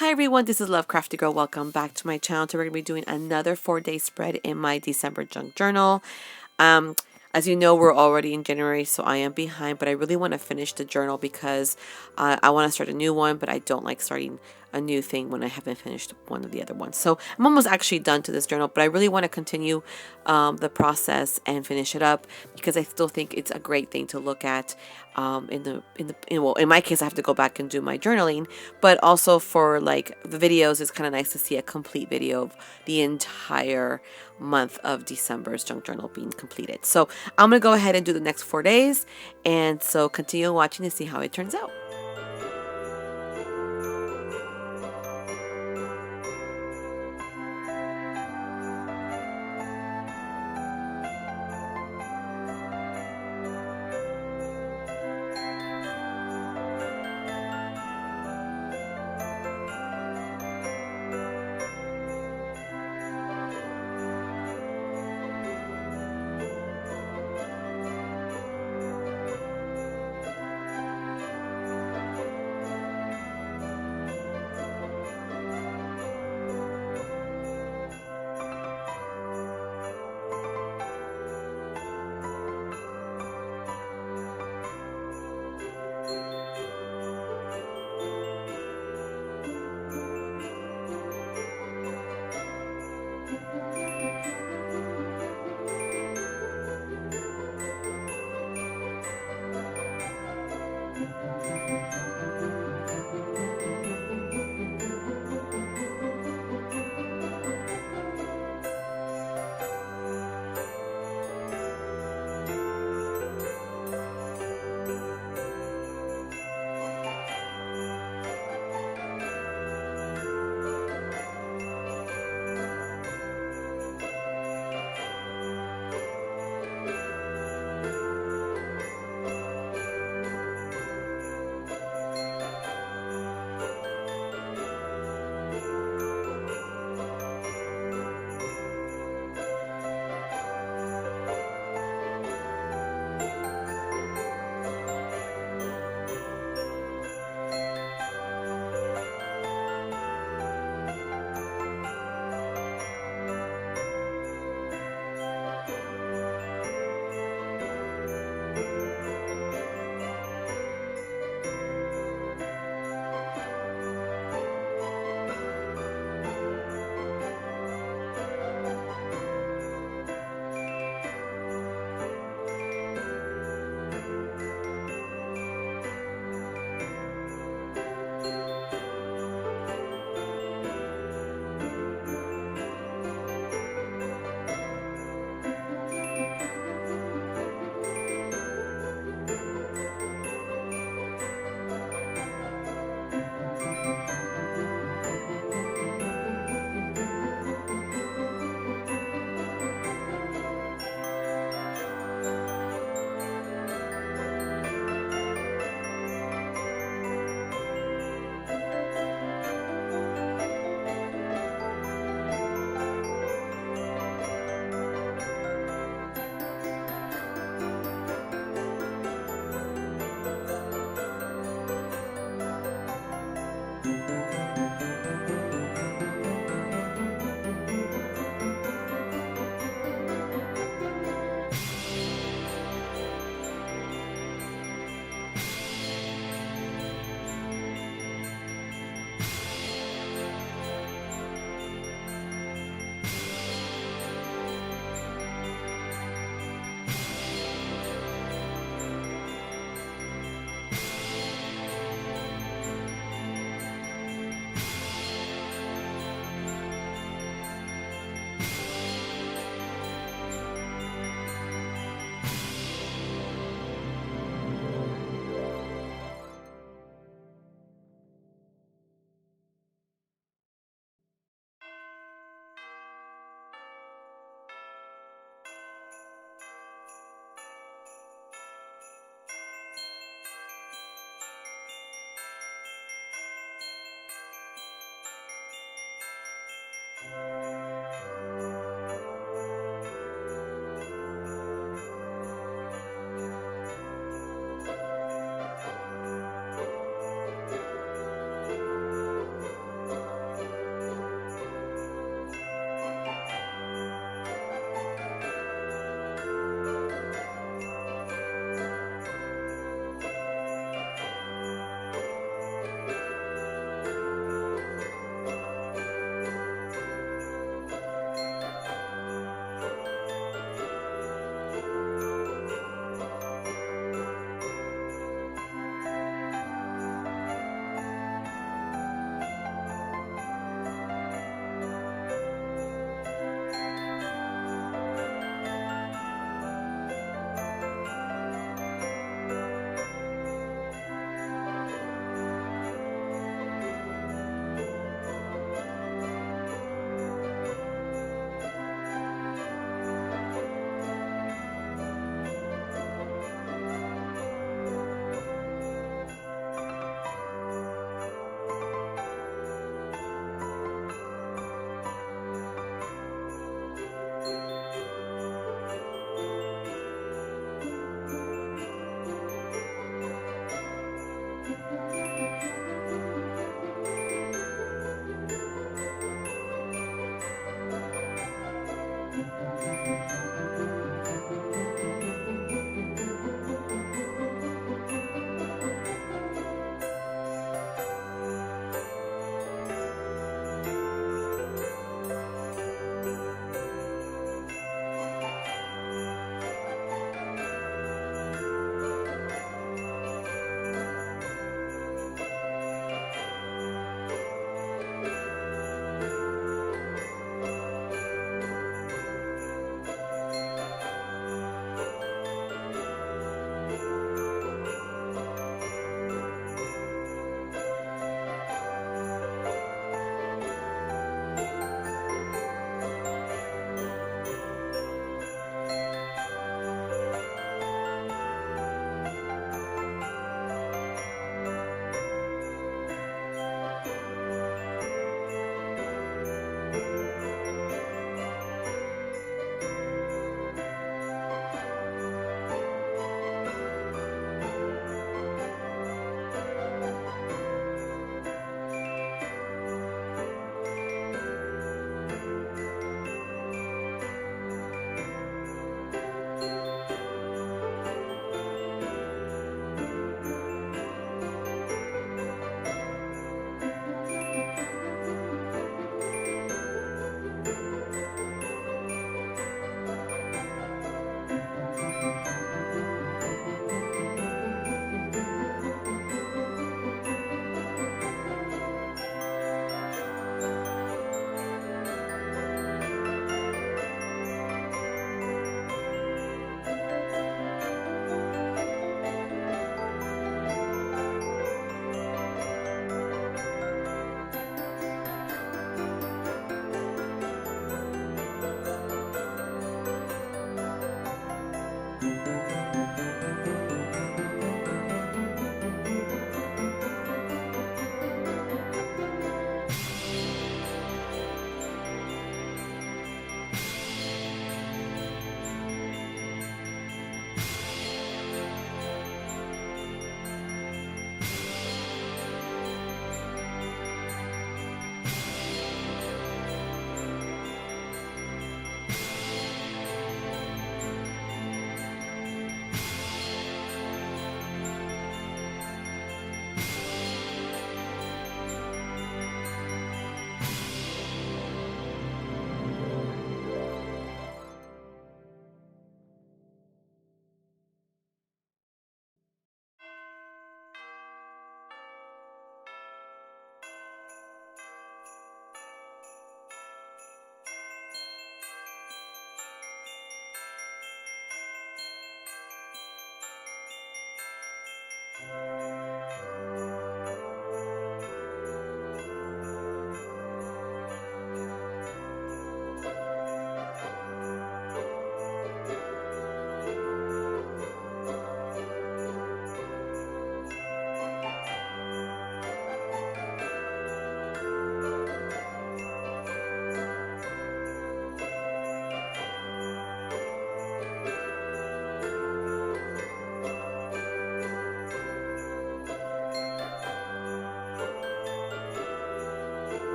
Hi everyone, this is Love Crafty Girl. Welcome back to my channel. Today we're going to be doing another 4-day spread in my December junk journal. Um, as you know, we're already in January, so I am behind, but I really want to finish the journal because I want to start a new one, but I don't like starting a new thing when I haven't finished one of the other ones. So I'm almost actually done to this journal, but I really want to continue the process and finish it up because I still think it's a great thing to look at. In my case, I have to go back and do my journaling, but also for like the videos, it's kind of nice to see a complete video of the entire month of December's junk journal being completed. So I'm gonna go ahead and do the next 4 days, and so continue watching to see how it turns out.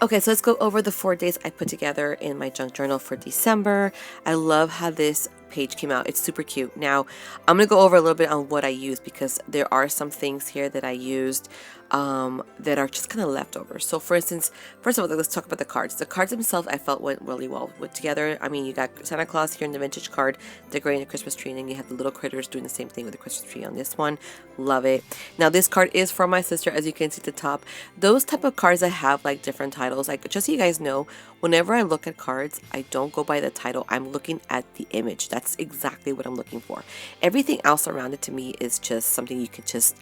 Okay, so let's go over the 4 days I put together in my junk journal for December. I love how this page came out. It's super cute. Now, I'm going to go over a little bit on what I used because there are some things here that I used that are just kind of leftovers. So for instance, first of all, let's talk about the cards. The cards themselves I felt went really well with together. I mean, you got Santa Claus here in the vintage card decorating the Christmas tree, and then you have the little critters doing the same thing with the Christmas tree on this one. Love it. Now this card is from my sister, as you can see at the top. Those type of cards that have like different titles, like just so you guys know, whenever I look at cards, I don't go by the title. I'm looking at the image. That's exactly what I'm looking for. Everything else around it to me is just something you can just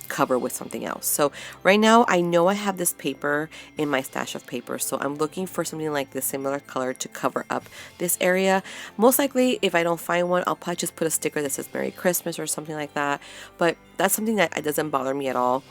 cover with something else. So right now I know I have this paper in my stash of paper, so I'm looking for something like this similar color to cover up this area. Most likely if I don't find one, I'll probably just put a sticker that says Merry Christmas or something like that, but that's something that doesn't bother me at all.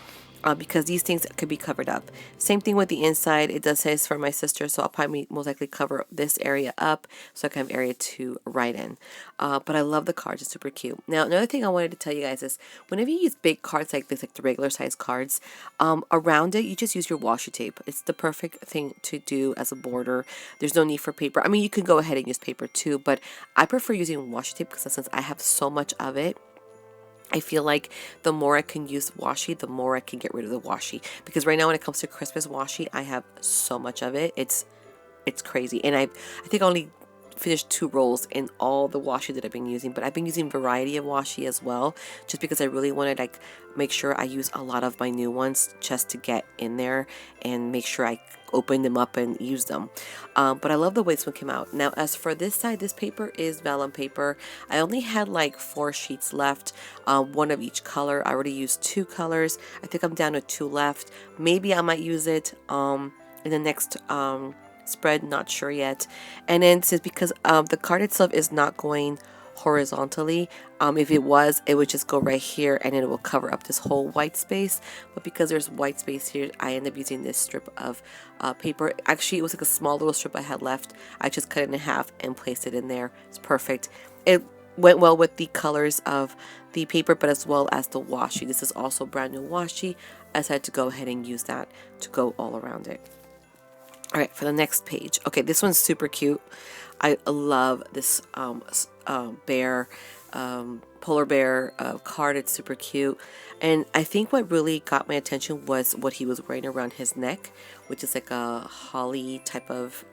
Because these things could be covered up. Same thing with the inside. It does say it's for my sister, so I'll probably most likely cover this area up so I can have area to write in. But I love the cards. It's super cute. Now, another thing I wanted to tell you guys is whenever you use big cards like this, like the regular size cards, around it, you just use your washi tape. It's the perfect thing to do as a border. There's no need for paper. I mean, you can go ahead and use paper too, but I prefer using washi tape because since I have so much of it, I feel like the more I can use washi, the more I can get rid of the washi. Because right now when it comes to Christmas washi, I have so much of it. It's crazy. And I think I only finished 2 rolls in all the washi that I've been using, but I've been using a variety of washi as well, just because I really wanted to like make sure I use a lot of my new ones just to get in there and make sure I open them up and use them. But I love the way this one came out. Now as for this side, this paper is vellum paper. I only had like 4 sheets left, 1 of each color. I already used 2 colors. I think I'm down to 2 left. Maybe I might use it in the next spread, not sure yet. And then since because the card itself is not going horizontally, if it was, it would just go right here and it will cover up this whole white space. But because there's white space here, I end up using this strip of paper. Actually, it was like a small little strip I had left. I just cut it in half and placed it in there. It's perfect. It went well with the colors of the paper, but as well as the washi. This is also brand new washi. I decided to go ahead and use that to go all around it. All right, for the next page. Okay, this one's super cute. I love this bear, polar bear card. It's super cute. And I think what really got my attention was what he was wearing around his neck, which is like a holly type of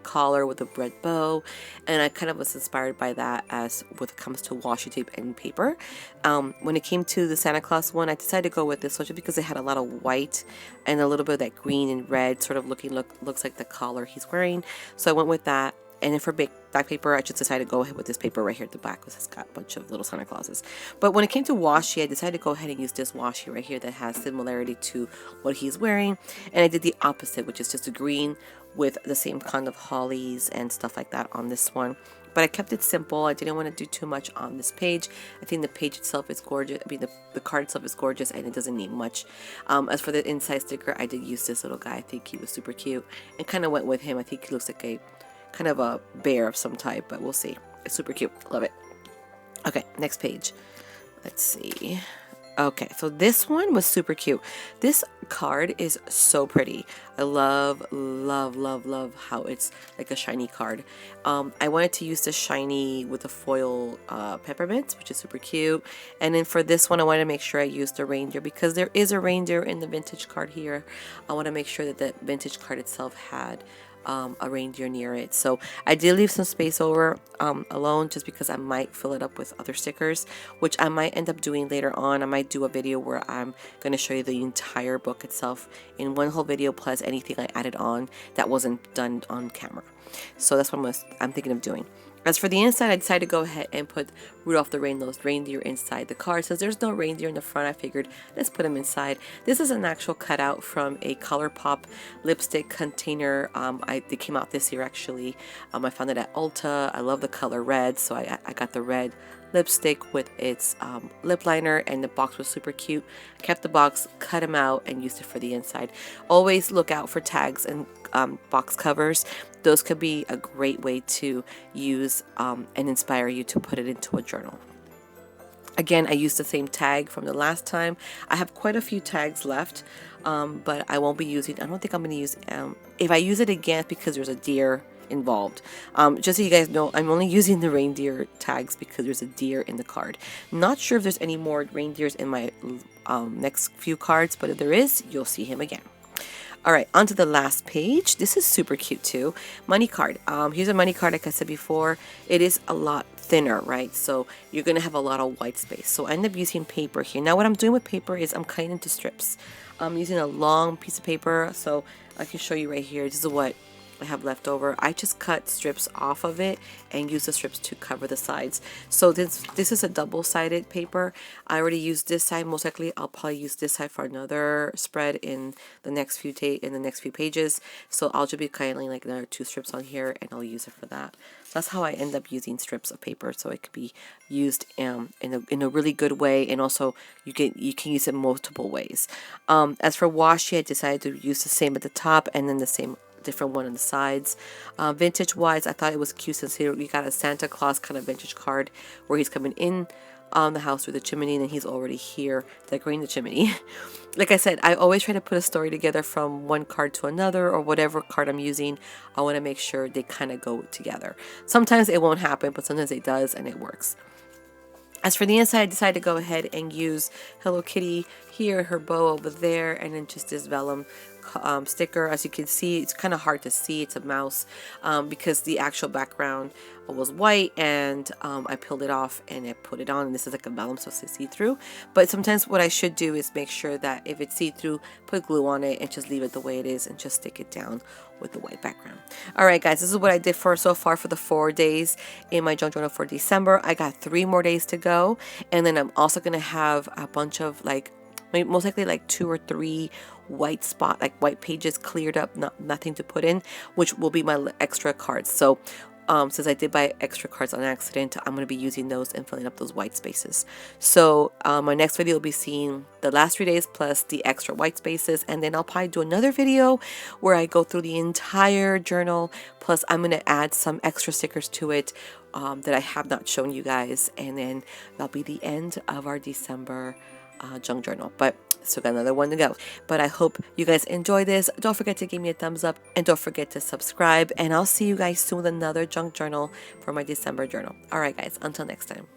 collar with a red bow. And I kind of was inspired by that as when it comes to washi tape and paper. When it came to the Santa Claus one, I decided to go with this one just because it had a lot of white and a little bit of that green and red sort of looks like the collar he's wearing. So I went with that. And then for back paper, I just decided to go ahead with this paper right here at the back because it's got a bunch of little Santa Clauses. But when it came to washi, I decided to go ahead and use this washi right here that has similarity to what he's wearing. And I did the opposite, which is just a green with the same kind of hollies and stuff like that on this one. But I kept it simple. I didn't want to do too much on this page. I think the page itself is gorgeous. I mean, the card itself is gorgeous and it doesn't need much. As for the inside sticker, I did use this little guy. I think he was super cute and kind of went with him. I think he looks like a kind of a bear of some type, but we'll see. It's super cute. Love it. Okay, next page. Let's see. Okay, so this one was super cute. This card is so pretty. I love how it's like a shiny card. I wanted to use the shiny with the foil peppermint, which is super cute. And then for this one, I wanted to make sure I used the reindeer because there is a reindeer in the vintage card here. I want to make sure that the vintage card itself had a reindeer near it. So I did leave some space over alone just because I might fill it up with other stickers, which I might end up doing later on. I might do a video where I'm going to show you the entire book itself in one whole video plus anything I added on that wasn't done on camera. So that's what I'm thinking of doing. As for the inside, I decided to go ahead and put Rudolph the Red-Nosed Reindeer inside the card. Since there's no reindeer in the front, I figured let's put him inside. This is an actual cutout from a ColourPop lipstick container. They came out this year actually. I found it at Ulta. I love the color red, so I got the red lipstick with its lip liner, and the box was super cute. Kept the box, cut them out, and used it for the inside. Always look out for tags and box covers. Those could be a great way to use and inspire you to put it into a journal. Again, I used the same tag from the last time. I have quite a few tags left, but I won't be using, I don't think I'm going to use, if I use it again because there's a deer involved. Just so you guys know, I'm only using the reindeer tags because there's a deer in the card. Not sure if there's any more reindeers in my next few cards, but if there is, you'll see him again. All right, on to the last page. This is super cute too. Money card. Here's a money card, like I said before. It is a lot thinner, right? So you're going to have a lot of white space. So I end up using paper here. Now what I'm doing with paper is I'm cutting into strips. I'm using a long piece of paper, so I can show you right here. This is what I have left over. I just cut strips off of it and use the strips to cover the sides. So this is a double-sided paper. I already used this side. Most likely I'll probably use this side for another spread in the next few pages. So I'll just be cutting like another 2 strips on here and I'll use it for that. That's how I end up using strips of paper, so it could be used in a really good way, and also you can use it multiple ways. As for washi, I decided to use the same at the top and then the same different one on the sides. Vintage wise, I thought it was cute since here we got a Santa Claus kind of vintage card where he's coming in on the house through the chimney and he's already here decorating the chimney. Like I said, I always try to put a story together from one card to another, or whatever card I'm using. I want to make sure they kind of go together. Sometimes it won't happen, but sometimes it does and it works. As for the inside, I decided to go ahead and use Hello Kitty here, her bow over there, and then just this vellum sticker. As you can see, it's kind of hard to see. It's a mouse because the actual background was white, and I peeled it off and I put it on, and this is like a vellum, so it's see-through. But sometimes what I should do is make sure that if it's see-through, put glue on it and just leave it the way it is and just stick it down with the white background. All right, guys, this is what I did so far for the 4 days in my junk journal for December. I got 3 more days to go, and then I'm also gonna have a bunch of most likely like 2 or 3 white pages cleared up, nothing to put in, which will be my extra cards. So since I did buy extra cards on accident, I'm going to be using those and filling up those white spaces. So my next video will be seeing the last 3 days plus the extra white spaces, and then I'll probably do another video where I go through the entire journal, plus I'm going to add some extra stickers to it that I have not shown you guys, and then that'll be the end of our December junk journal. But still got another one to go. But I hope you guys enjoy this. Don't forget to give me a thumbs up and don't forget to subscribe, and I'll see you guys soon with another junk journal for my December journal. All right, guys, until next time.